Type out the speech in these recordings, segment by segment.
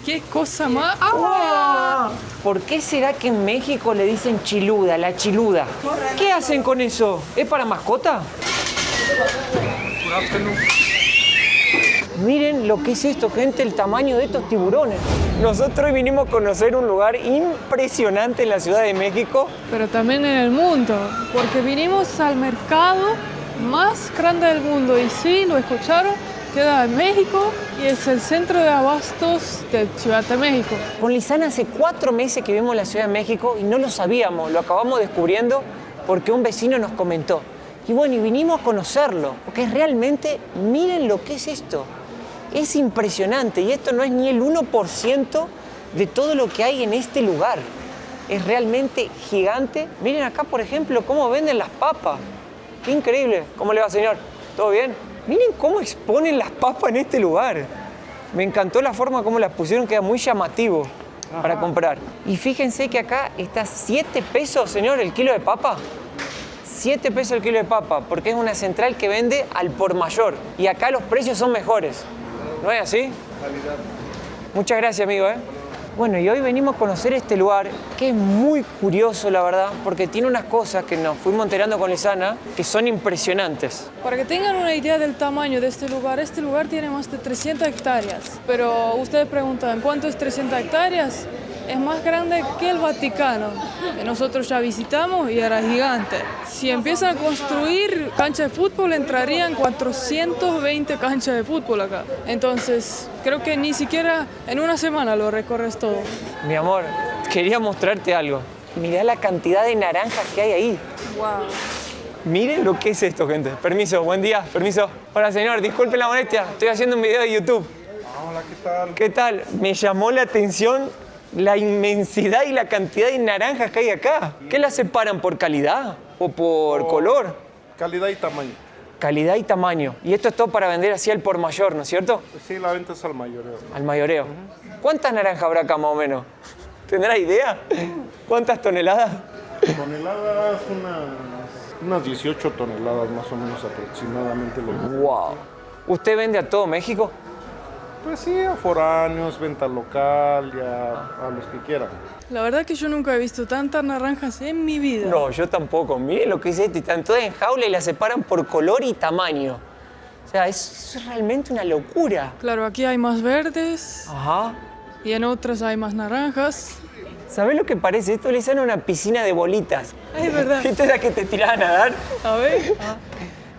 ¡Qué cosa más! ¡Ah! ¿Por qué será que en México le dicen chiluda, la chiluda? ¿Qué hacen con eso? ¿Es para mascota? Miren lo que es esto, gente, el tamaño de estos tiburones. Nosotros hoy vinimos a conocer un lugar impresionante en la Ciudad de México. Pero también en el mundo, porque vinimos al mercado más grande del mundo. Y sí, lo escucharon, queda en México y es el centro de abastos de Ciudad de México. Con Lisana hace 4 meses que vivimos en la Ciudad de México y no lo sabíamos, lo acabamos descubriendo porque un vecino nos comentó. Y bueno, y vinimos a conocerlo, porque realmente, miren lo que es esto. Es impresionante y esto no es ni el 1% de todo lo que hay en este lugar. Es realmente gigante. Miren acá, por ejemplo, cómo venden las papas. ¡Qué increíble! ¿Cómo le va, señor? ¿Todo bien? Miren cómo exponen las papas en este lugar. Me encantó la forma como las pusieron, queda muy llamativo para comprar. Y fíjense que acá está 7 pesos, señor, el kilo de papa. 7 pesos el kilo de papa, porque es una central que vende al por mayor. Y acá los precios son mejores. ¿No es así? Calidad. Muchas gracias, amigo. Bueno, y hoy venimos a conocer este lugar, que es muy curioso, la verdad, porque tiene unas cosas que nos fuimos enterando con Lisana que son impresionantes. Para que tengan una idea del tamaño de este lugar tiene más de 300 hectáreas. Pero ustedes preguntan, ¿cuánto es 300 hectáreas? Es más grande que el Vaticano, que nosotros ya visitamos y era gigante. Si empiezan a construir canchas de fútbol, entrarían 420 canchas de fútbol acá. Entonces, creo que ni siquiera en una semana lo recorres todo. Mi amor, quería mostrarte algo. Mirá la cantidad de naranjas que hay ahí. Wow. Miren lo que es esto, gente. Permiso, buen día, permiso. Hola, señor, disculpe la molestia. Estoy haciendo un video de YouTube. Hola, ¿qué tal? ¿Qué tal? Me llamó la atención la inmensidad y la cantidad de naranjas que hay acá. ¿Qué las separan? ¿Por calidad o por color? Calidad y tamaño. Calidad y tamaño. Y esto es todo para vender así al por mayor, ¿no es cierto? Sí, la venta es al mayoreo. Al mayoreo. ¿Cuántas naranjas habrá acá más o menos? ¿Tendrá idea? ¿Cuántas toneladas? Toneladas, unas 18 toneladas más o menos aproximadamente. ¡Wow! ¿Usted vende a todo México? Pues sí, a foráneos, venta local, ya a los que quieran. La verdad que yo nunca he visto tantas naranjas en mi vida. No, yo tampoco. Miren lo que es esto. Están todas en jaula y las separan por color y tamaño. O sea, es realmente una locura. Claro, aquí hay más verdes Ajá. y en otras hay más naranjas. ¿Sabés lo que parece? Esto le hacen una piscina de bolitas. Ay, es verdad. ¿Viste la que te tirás a nadar? A ver.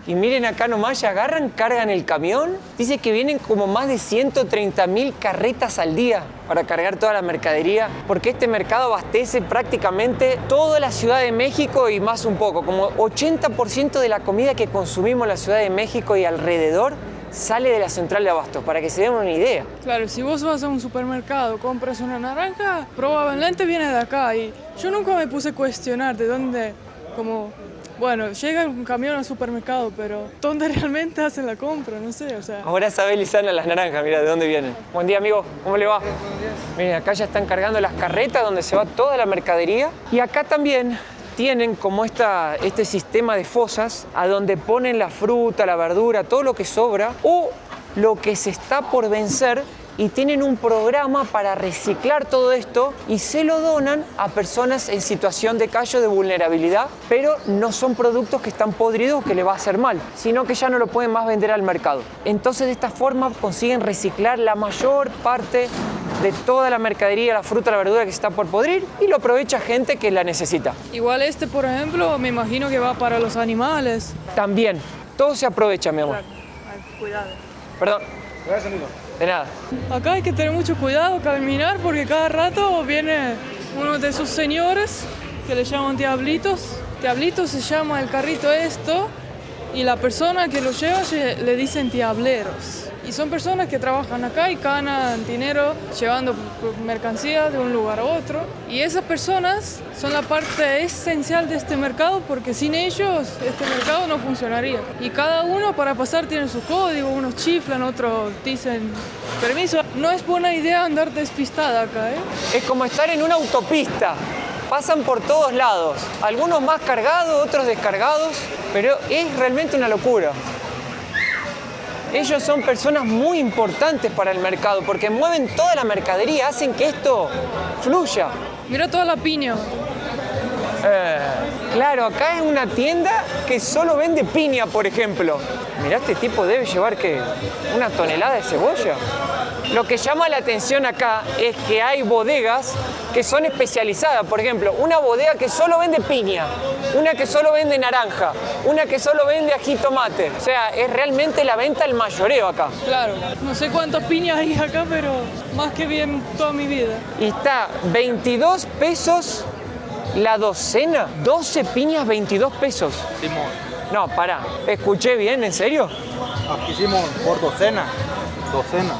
Y miren acá nomás, ya agarran, cargan el camión. Dice que vienen como más de 130.000 carretas al día para cargar toda la mercadería, porque este mercado abastece prácticamente toda la Ciudad de México y más un poco. Como 80% de la comida que consumimos en la Ciudad de México y alrededor sale de la central de abastos, para que se den una idea. Claro, si vos vas a un supermercado, compras una naranja, probablemente viene de acá. Y yo nunca me puse a cuestionar de dónde, bueno, llega un camión al supermercado, pero ¿dónde realmente hacen la compra? No sé, o sea... Ahora sabe Lisana las naranjas, mira de dónde vienen. Buen día, amigo, ¿cómo le va? Miren, acá ya están cargando las carretas donde se va toda la mercadería. Y acá también tienen como este sistema de fosas a donde ponen la fruta, la verdura, todo lo que sobra o lo que se está por vencer, y tienen un programa para reciclar todo esto y se lo donan a personas en situación de calle de vulnerabilidad, pero no son productos que están podridos o que le va a hacer mal, sino que ya no lo pueden más vender al mercado. Entonces de esta forma consiguen reciclar la mayor parte de toda la mercadería, la fruta, la verdura que se está por podrir, y lo aprovecha gente que la necesita. Igual por ejemplo, me imagino que va para los animales. También, todo se aprovecha, mi amor. Claro, cuidado. Perdón. Gracias, amigo. De nada. Acá hay que tener mucho cuidado, caminar, porque cada rato viene uno de esos señores que le llaman diablitos. Diablitos se llama el carrito esto, y la persona que lo lleva le dicen diableros. Y son personas que trabajan acá y ganan dinero llevando mercancías de un lugar a otro. Y esas personas son la parte esencial de este mercado, porque sin ellos este mercado no funcionaría. Y cada uno para pasar tiene su código, unos chiflan, otros dicen permiso. No es buena idea andar despistada acá, ¿eh? Es como estar en una autopista. Pasan por todos lados, algunos más cargados, otros descargados, pero es realmente una locura. Ellos son personas muy importantes para el mercado porque mueven toda la mercadería, hacen que esto fluya. Mira toda la piña. Claro, acá es una tienda que solo vende piña, por ejemplo. Mirá, este tipo debe llevar, ¿qué? ¿Una tonelada de cebolla? Lo que llama la atención acá es que hay bodegas que son especializadas. Por ejemplo, una bodega que solo vende piña, una que solo vende naranja, una que solo vende ají tomate. O sea, es realmente la venta al mayoreo acá. Claro, no sé cuántas piñas hay acá, pero más que bien toda mi vida. Y está 22 pesos la docena. 12 piñas, 22 pesos. Simón, No, pará. ¿Escuché bien? ¿En serio? aquí Simón, por docena. Docena.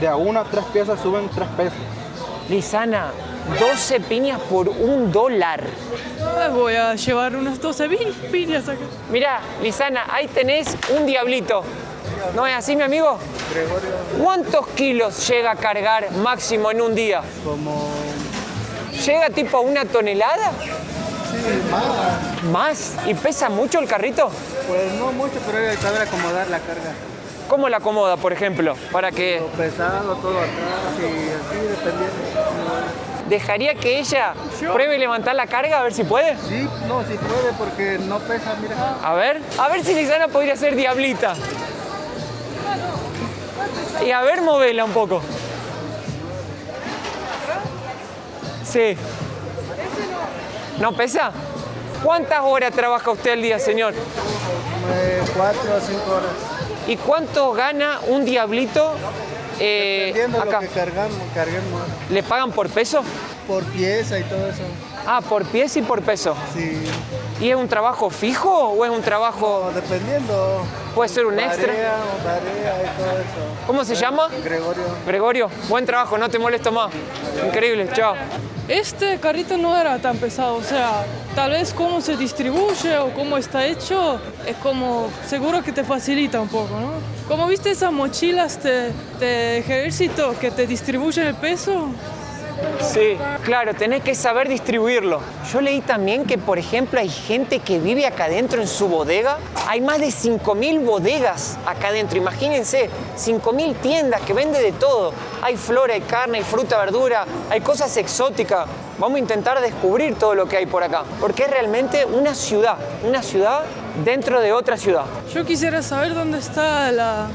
De a una, 3 piezas suben 3 pesos. Lisana, 12 piñas por $1. Voy a llevar unas 12.000 piñas acá. Mirá, Lisana, ahí tenés un diablito. ¿No es así, mi amigo? Gregorio, ¿Cuántos kilos llega a cargar máximo en un día? como... ¿Llega tipo a 1 tonelada? Sí, más. ¿Más? ¿Y pesa mucho el carrito? Pues no mucho, pero hay que saber acomodar la carga. ¿Cómo la acomoda, por ejemplo? Para que... Lo pesado, todo atrás y así, dependiendo. ¿Dejaría que ella pruebe levantar la carga a ver si puede? Sí, no, sí puede porque no pesa, mira. A ver si Lisana podría ser diablita. Y a ver, movela un poco. Sí. ¿No pesa? ¿Cuántas horas trabaja usted al día, señor? 4 o 5 horas. ¿Y cuánto gana un diablito Dependiendo de acá? lo que carguemos. ¿Le pagan por peso? Por pieza y todo eso. Ah, por pies y por peso. Sí. ¿Y es un trabajo fijo o es un trabajo, O dependiendo. puede ser un extra? Varía y todo eso. ¿Cómo se llama? Gregorio. Gregorio, buen trabajo, no te molesto más. Increíble, chao. Este carrito no era tan pesado, o sea, tal vez cómo se distribuye o cómo está hecho, es como, seguro que te facilita un poco, ¿no? Como viste esas mochilas de ejército que te distribuyen el peso. Sí, claro, tenés que saber distribuirlo. Yo leí también que, por ejemplo, hay gente que vive acá adentro en su bodega. Hay más de 5.000 bodegas acá adentro. Imagínense, 5.000 tiendas que venden de todo. Hay flora, hay carne, hay fruta, verdura, hay cosas exóticas. Vamos a intentar descubrir todo lo que hay por acá. Porque es realmente una ciudad dentro de otra ciudad. Yo quisiera saber dónde está la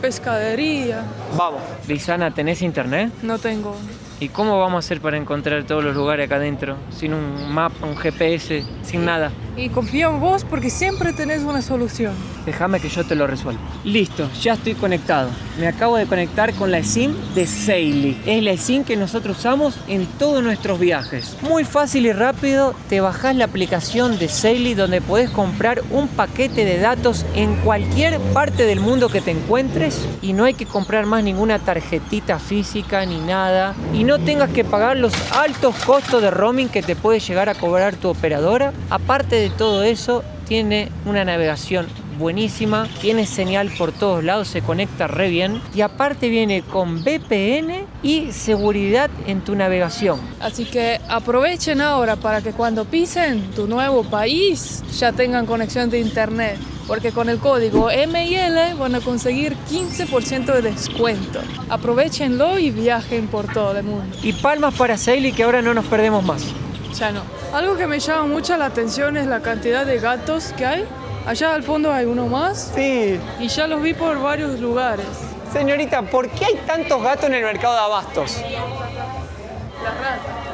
pescadería. Vamos. Lisana, ¿tenés internet? No tengo. ¿Y cómo vamos a hacer para encontrar todos los lugares acá adentro? Sin un mapa, un GPS, sin nada. Y confío en vos porque siempre tenés una solución. Déjame que yo te lo resuelva. Listo, ya estoy conectado. Me acabo de conectar con la SIM de Saily. Es la SIM que nosotros usamos en todos nuestros viajes. Muy fácil y rápido, te bajás la aplicación de Saily donde podés comprar un paquete de datos en cualquier parte del mundo que te encuentres y no hay que comprar más ninguna tarjetita física ni nada y no tengas que pagar los altos costos de roaming que te puede llegar a cobrar tu operadora. Aparte de todo eso, tiene una navegación buenísima, tiene señal por todos lados, se conecta re bien y aparte viene con VPN y seguridad en tu navegación. Así que aprovechen ahora para que cuando pisen tu nuevo país ya tengan conexión de internet. Porque con el código MIL van a conseguir 15% de descuento. Aprovechenlo y viajen por todo el mundo. Y palmas para Saily que ahora no nos perdemos más. Ya no. Algo que me llama mucho la atención es la cantidad de gatos que hay. Allá al fondo hay uno más Sí. y ya los vi por varios lugares. Señorita, ¿por qué hay tantos gatos en el mercado de abastos?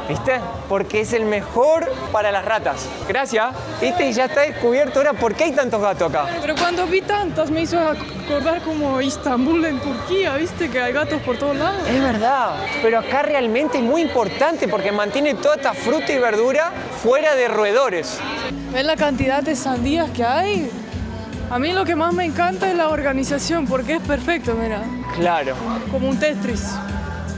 ¿Viste? Porque es el mejor para las ratas. Gracias. ¿Viste? Y ya está descubierto ahora por qué hay tantos gatos acá. Pero cuando vi tantos me hizo acordar como Istambul en Turquía, ¿viste? Que hay gatos por todos lados. Es verdad, pero acá realmente es muy importante porque mantiene toda esta fruta y verdura fuera de roedores. ¿Ves la cantidad de sandías que hay? A mí lo que más me encanta es la organización porque es perfecto, mira. Claro. Como un Tetris.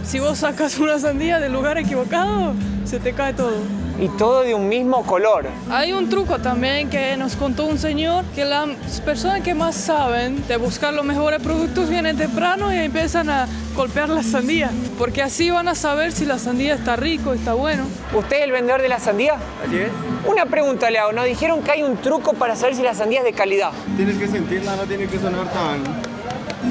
Si vos sacas una sandía del lugar equivocado, se te cae todo. Y todo de un mismo color. Hay un truco también que nos contó un señor, que las personas que más saben de buscar los mejores productos vienen temprano y empiezan a golpear la sandía. Porque así van a saber si la sandía está rico, está bueno. ¿Usted es el vendedor de la sandía? Así es. Una pregunta le hago. Nos dijeron que hay un truco para saber si la sandía es de calidad. Tienes que sentirla, no tiene que sonar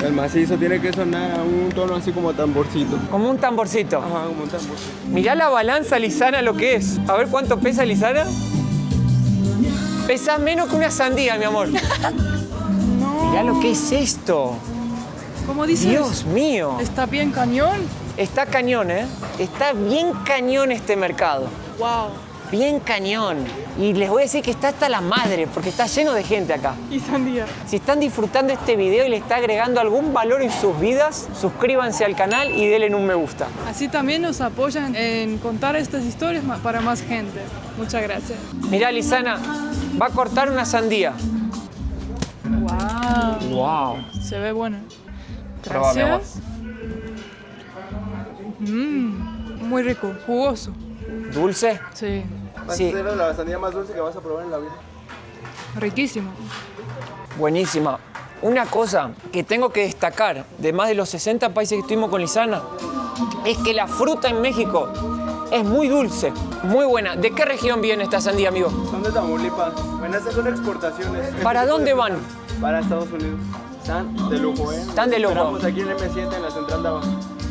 El macizo tiene que sonar a un tono así como tamborcito. Como un tamborcito. Ajá, como un tamborcito. Mirá la balanza, Lisana, lo que es. A ver cuánto pesa, Lisana. Pesás menos que una sandía, mi amor. No. Mirá lo que es esto. ¿Cómo dices? Dios mío. ¿Está bien cañón? Está cañón, ¿eh? Está bien cañón este mercado. Wow. Bien cañón. Y les voy a decir que está hasta la madre, porque está lleno de gente acá. Y sandía. Si están disfrutando este video y le está agregando algún valor en sus vidas, suscríbanse al canal y denle un me gusta. Así también nos apoyan en contar estas historias para más gente. Muchas gracias. Mirá, Lisana, va a cortar una sandía. Wow. Wow. Se ve buena. Probá, mi amor. Gracias. Muy rico, jugoso. ¿Dulce? Sí, Va a Sí. ser la sandía más dulce que vas a probar en la vida. riquísimo. Buenísima. Una cosa que tengo que destacar de más de los 60 países que estuvimos con Lisana es que la fruta en México es muy dulce, muy buena. ¿De qué región viene esta sandía, amigo? Son de Tamaulipas. Bueno, estas son exportaciones. ¿Para dónde van? Para Estados Unidos. Están de lujo, ¿eh? Están de lujo. Esperamos aquí en M7, en la central de abajo.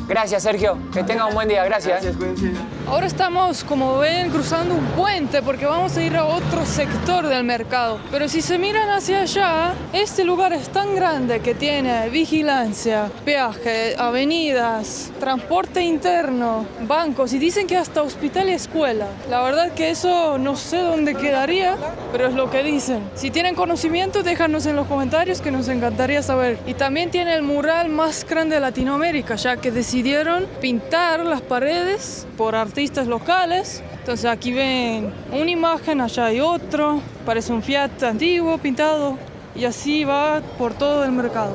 Gracias, Sergio. Que tenga un buen día. Gracias. Gracias, cuídense. Ahora estamos, como ven, cruzando un puente porque vamos a ir a otro sector del mercado. Pero si se miran hacia allá, este lugar es tan grande que tiene vigilancia, peaje, avenidas, transporte interno, bancos y dicen que hasta hospital y escuela. La verdad que eso no sé dónde quedaría, pero es lo que dicen. Si tienen conocimiento, déjanos en los comentarios que nos encantaría saber. Y también tiene el mural más grande de Latinoamérica, ya que decidieron pintar las paredes por artistas locales. Entonces aquí ven una imagen, allá hay otro, parece un Fiat antiguo pintado y así va por todo el mercado.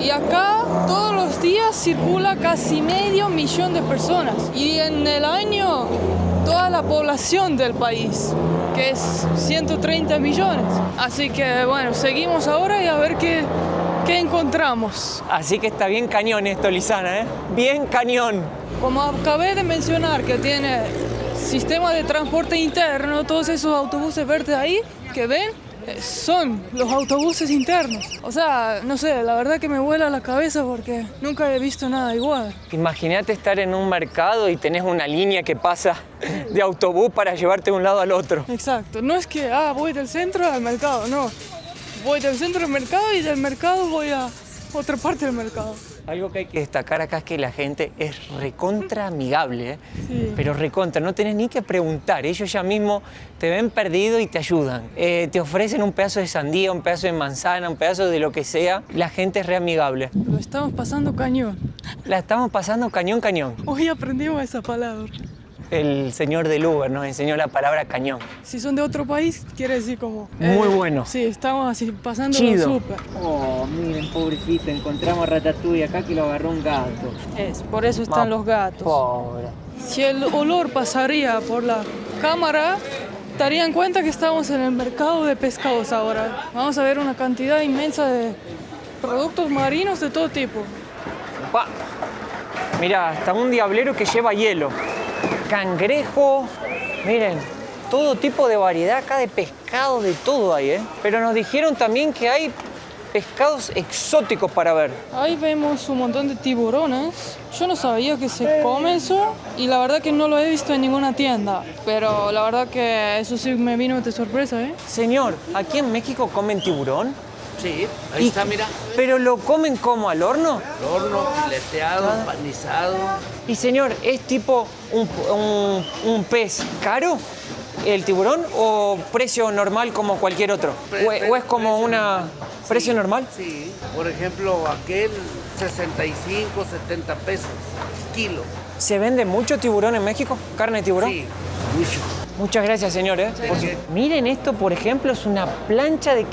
Y acá todos los días circula casi 500.000 de personas y en el año toda la población del país, que es 130 millones. Así que bueno, seguimos ahora y a ver qué encontramos. Así que está bien cañón esto, Lisana, ¿eh? Bien cañón. Como acabé de mencionar que tiene sistema de transporte interno, todos esos autobuses verdes ahí que ven son los autobuses internos. O sea, no sé, la verdad que me vuela la cabeza porque nunca he visto nada igual. Imagínate estar en un mercado y tenés una línea que pasa de autobús para llevarte de un lado al otro. Exacto, no es que voy del centro al mercado, no. Voy del centro al mercado y del mercado voy a otra parte del mercado. Algo que hay que destacar acá es que la gente es recontra amigable, ¿eh? Sí. Pero recontra, no tenés ni que preguntar, ellos ya mismo te ven perdido y te ayudan. Te ofrecen un pedazo de sandía, un pedazo de manzana, un pedazo de lo que sea. La gente es re amigable. Lo estamos pasando cañón. La estamos pasando cañón, cañón. Hoy aprendimos esa palabra. El señor del Uber nos enseñó la palabra cañón. Si son de otro país, quiere decir como... Muy bueno. Sí, estamos así pasando Chido. súper. Oh, miren, pobrecito, encontramos a Ratatouille acá que lo agarró un gato. Por eso están los gatos. Pobre. Si el olor pasaría por la cámara, darían cuenta que estamos en el mercado de pescados ahora. Vamos a ver una cantidad inmensa de productos marinos de todo tipo. Pa. Mira, hasta un diablero que lleva hielo. Cangrejo, miren, todo tipo de variedad acá de pescado, de todo hay, ¿eh? Pero nos dijeron también que hay pescados exóticos para ver. Ahí vemos un montón de tiburones. Yo no sabía que se come eso y la verdad que no lo he visto en ninguna tienda. Pero la verdad que eso sí me vino de sorpresa, ¿eh? Señor, ¿aquí en México comen tiburón? Sí, ahí está, mira. ¿Pero lo comen como al horno? El horno, fileteado, empanizado. Y señor, ¿es tipo un pez caro el tiburón o precio normal como cualquier otro? ¿O es como una precio normal? Sí, por ejemplo, aquel 65, 70 pesos, kilo. ¿Se vende mucho tiburón en México? ¿Carne de tiburón? Sí, mucho. Muchas gracias, señor. Miren esto, por ejemplo, es una plancha de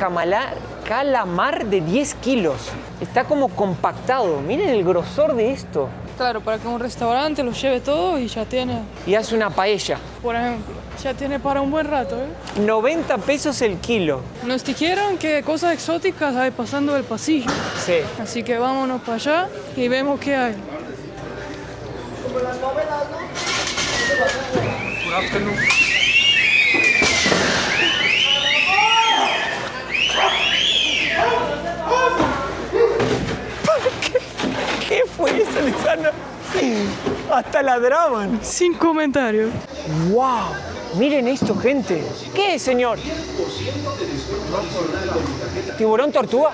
calamar de 10 kilos. Está como compactado. Miren el grosor de esto. Claro, para que un restaurante lo lleve todo y ya tiene, Y hace una paella. por ejemplo, ya tiene para un buen rato, ¿eh? 90 pesos el kilo. Nos dijeron que cosas exóticas hay pasando el pasillo. Sí. Así que vámonos para allá y vemos qué hay. Hasta ladraban. Sin comentarios. ¡Wow! Miren esto, gente. ¿Qué es, señor? ¿Tiburón tortuga?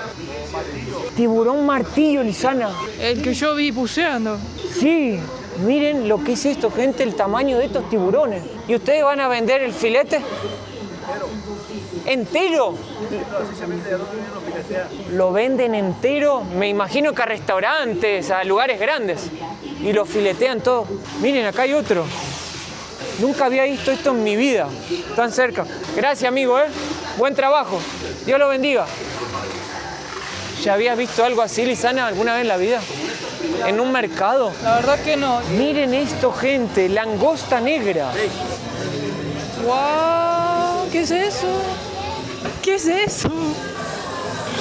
Tiburón martillo, Lisana. El que yo vi buceando. Sí, miren lo que es esto, gente, el tamaño de estos tiburones. ¿Y ustedes van a vender el filete? ¿Entero? Lo venden entero, me imagino que a restaurantes, a lugares grandes. Y lo filetean todo. Miren, acá hay otro. Nunca había visto esto en mi vida, tan cerca. Gracias, amigo, ¿eh? Buen trabajo. Dios lo bendiga. ¿Ya habías visto algo así, Lisana, alguna vez en la vida? ¿En un mercado? La verdad que no. Miren esto, gente, langosta negra. ¡Wow! ¿Qué es eso? ¿Qué es eso?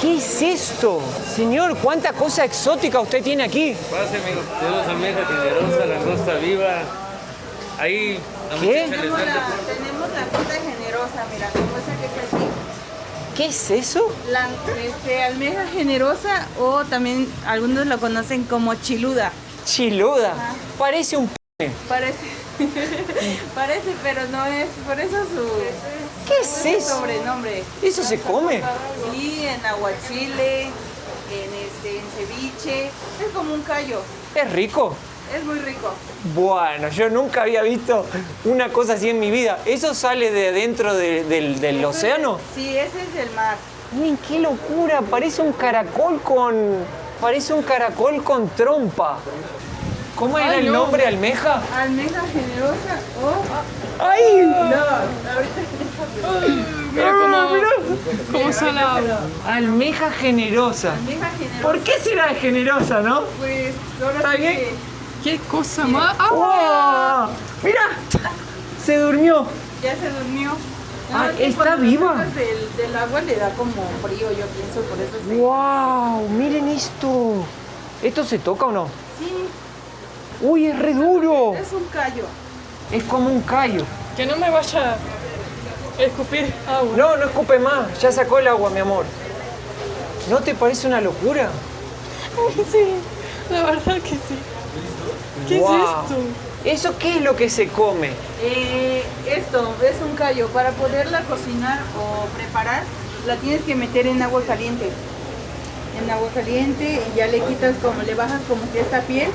¿Qué es esto? Señor, ¿cuánta cosa exótica usted tiene aquí? Pase, amigo. Tenemos almeja generosa, langosta viva. Ahí a ¿Qué? muchos se les vende. Tenemos la fruta generosa, mira, como esa que está aquí. ¿Qué es eso? La almeja generosa o también algunos lo conocen como chiluda. Chiluda. Parece un p***. Parece, parece, pero no es, por eso su ¿Qué es eso? sobrenombre. ¿Eso se come? Sí, en aguachile, en ceviche, es como un callo, ¿Es rico? es muy rico. Bueno, yo nunca había visto una cosa así en mi vida. ¿Eso sale de dentro del océano? Sí, ese es del mar. Miren, qué locura. Parece un caracol con trompa. ¿Cómo era el nombre, almeja? Almeja generosa o... ¡Ay! No, ahorita... Mira cómo salado. Almeja generosa. Almeja generosa, ¿Por qué será generosa, no? pues ahora ¿Está sí bien? que ¿Qué cosa más? ¡Ah! ¡Wow! ¡Mira! Se durmió. ya se durmió. Ah, es que ¿está cuando lo viva? sacas del agua le da como frío, yo pienso, por eso se... ¡Wow! Miren esto. ¿Esto se toca o no? Sí, ¡Uy, es re duro! es un callo. Es como un callo. Que no me vaya a escupir agua. No, no escupe más. Ya sacó el agua, mi amor. ¿No te parece una locura? Sí, la verdad que sí. ¿Qué Wow. es esto? ¿Eso qué es lo que se come? Esto es un callo. Para poderla cocinar o preparar, la tienes que meter en agua caliente. En agua caliente y ya le quitas como, le bajas como que esta piel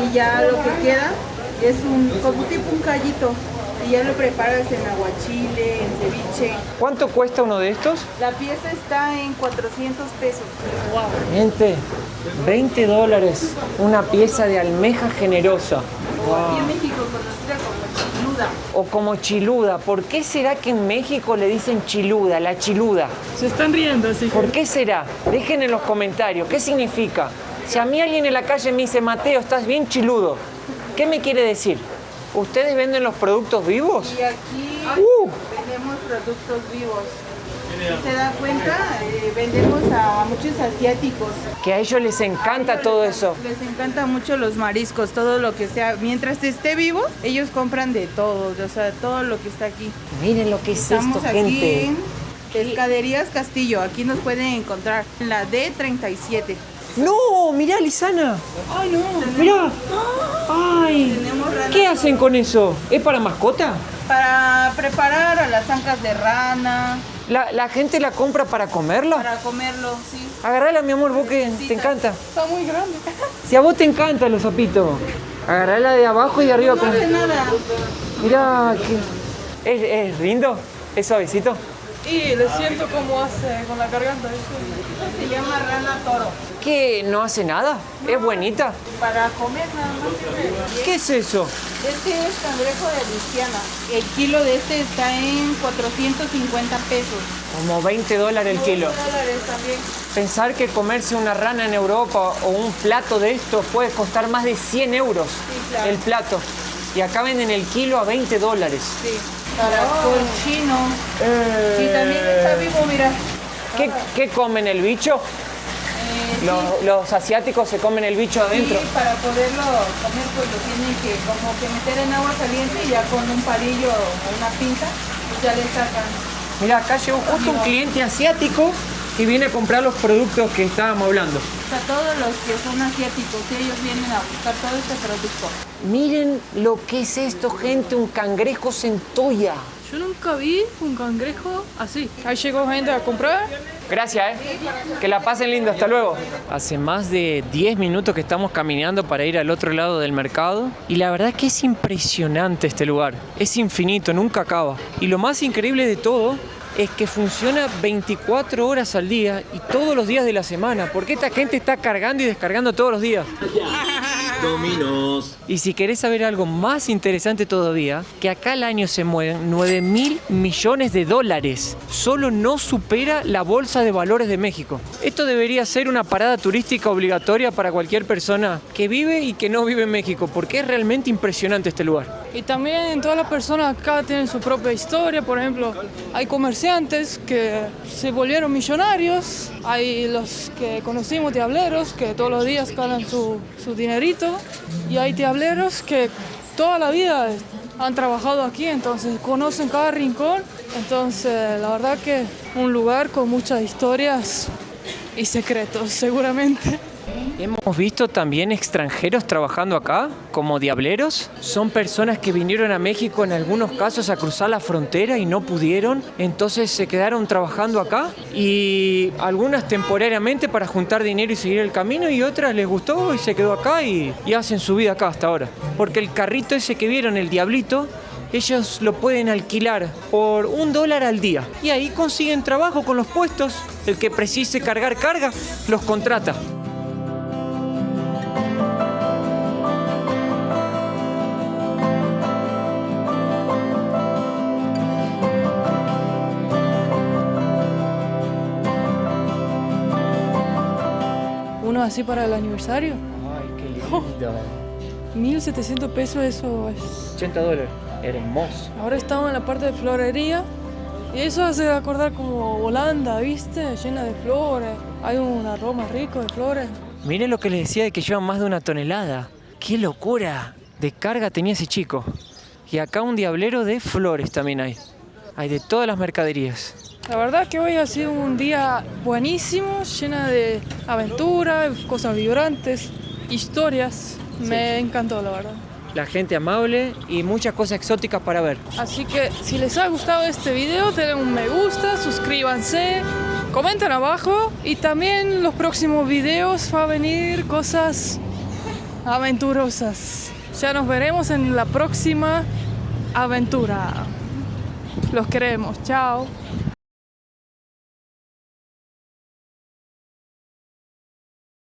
y ya lo que queda es como tipo un callito. Y ya lo preparas en aguachile, en ceviche. ¿Cuánto cuesta uno de estos? La pieza está en 400 pesos. Gente, $20 una pieza de almeja generosa. Aquí en México conocida como chiluda. O como chiluda. ¿Por qué será que en México le dicen chiluda, la chiluda? Se están riendo, así que... ¿Por qué será? Dejen en los comentarios. ¿Qué significa? Si a mí alguien en la calle me dice, Mateo, estás bien chiludo, ¿qué me quiere decir? ¿Ustedes venden los productos vivos? Y aquí vendemos productos vivos. Si se da cuenta, vendemos a muchos asiáticos. Que a ellos les encanta todo eso. Les encanta mucho los mariscos, todo lo que sea. Mientras esté vivo, ellos compran de todo, o sea, todo lo que está aquí. Miren lo que es Estamos esto, aquí gente. en Pescaderías Castillo. Aquí nos pueden encontrar en la D37. ¡No! Mirá, Lisana. ¡Ay, no! Mirá. ¡Ay! Tenemos rana. ¿Qué hacen con eso? ¿Es para mascota? Para preparar a las ancas de rana, ¿La gente la compra para comerla? para comerlo, sí. Agarrala, mi amor, vos que te encanta. Está muy grande. Si a vos te encantan los zapitos, agarrala de abajo y de arriba. No hace nada. Mirá, ¿es lindo? ¿Es suavecito? Y le siento cómo hace con la garganta. ¿Viste? Se llama rana toro. ¿Qué? ¿No hace nada? ¿Es buenita? Para comer nada más. ¿Qué es eso? Este es cangrejo de Luisiana. El kilo de este está en 450 pesos. Como $20 el kilo. $2 también. Pensar que comerse una rana en Europa o un plato de esto puede costar más de 100 euros claro. el plato. Y acá venden el kilo a $20. Sí. Para cochino. Y también está vivo, mira. ¿Qué comen, el bicho? Los asiáticos se comen el bicho adentro. Sí, para poderlo comer, pues lo tienen que como que meter en agua caliente y ya con un palillo o una pinza, pues ya le sacan. Mira, acá llegó justo un cliente asiático y viene a comprar los productos que estábamos hablando. O sea, todos los que son asiáticos, ellos vienen a buscar todo este producto. Miren lo que es esto, gente, un cangrejo centolla. Yo nunca vi un cangrejo así. Ahí llegó gente a comprar. Gracias, que la pasen lindo, hasta luego. Hace más de 10 minutos que estamos caminando para ir al otro lado del mercado y la verdad es que es impresionante este lugar. Es infinito, nunca acaba. Y lo más increíble de todo es que funciona 24 horas al día y todos los días de la semana, porque esta gente está cargando y descargando todos los días. Dominos. Y si querés saber algo más interesante todavía, que acá al año se mueven 9.000 millones de dólares. Solo no supera la Bolsa de Valores de México. Esto debería ser una parada turística obligatoria para cualquier persona que vive y que no vive en México, porque es realmente impresionante este lugar. Y también todas las personas acá tienen su propia historia. Por ejemplo, hay comerciantes que se volvieron millonarios. Hay los que conocimos diableros que todos los días ganan su dinerito. Y hay diableros que toda la vida han trabajado aquí, entonces conocen cada rincón. Entonces, la verdad que un lugar con muchas historias y secretos, seguramente. Hemos visto también extranjeros trabajando acá, como diableros. Son personas que vinieron a México en algunos casos a cruzar la frontera y no pudieron, entonces se quedaron trabajando acá y algunas temporariamente para juntar dinero y seguir el camino y otras les gustó y se quedó acá y hacen su vida acá hasta ahora. Porque el carrito ese que vieron, el diablito, ellos lo pueden alquilar por $1 al día y ahí consiguen trabajo con los puestos. El que precise cargar carga, los contrata. Uno así para el aniversario. Ay, qué lindo. 1.700 pesos, eso es. $80. Hermoso. Ahora estamos en la parte de florería y eso hace acordar como Holanda, ¿viste? Llena de flores. Hay un aroma rico de flores. Miren lo que les decía de que llevan más de 1 tonelada. ¡Qué locura! De carga tenía ese chico. Y acá un diablero de flores también hay. Hay de todas las mercaderías. La verdad que hoy ha sido un día buenísimo, llena de aventuras, cosas vibrantes, historias. Me encantó, la verdad. La gente amable y muchas cosas exóticas para ver. Así que si les ha gustado este video, denle un me gusta, suscríbanse, comenten abajo y también los próximos videos va a venir cosas aventurosas. Ya nos veremos en la próxima aventura. Los queremos, chao.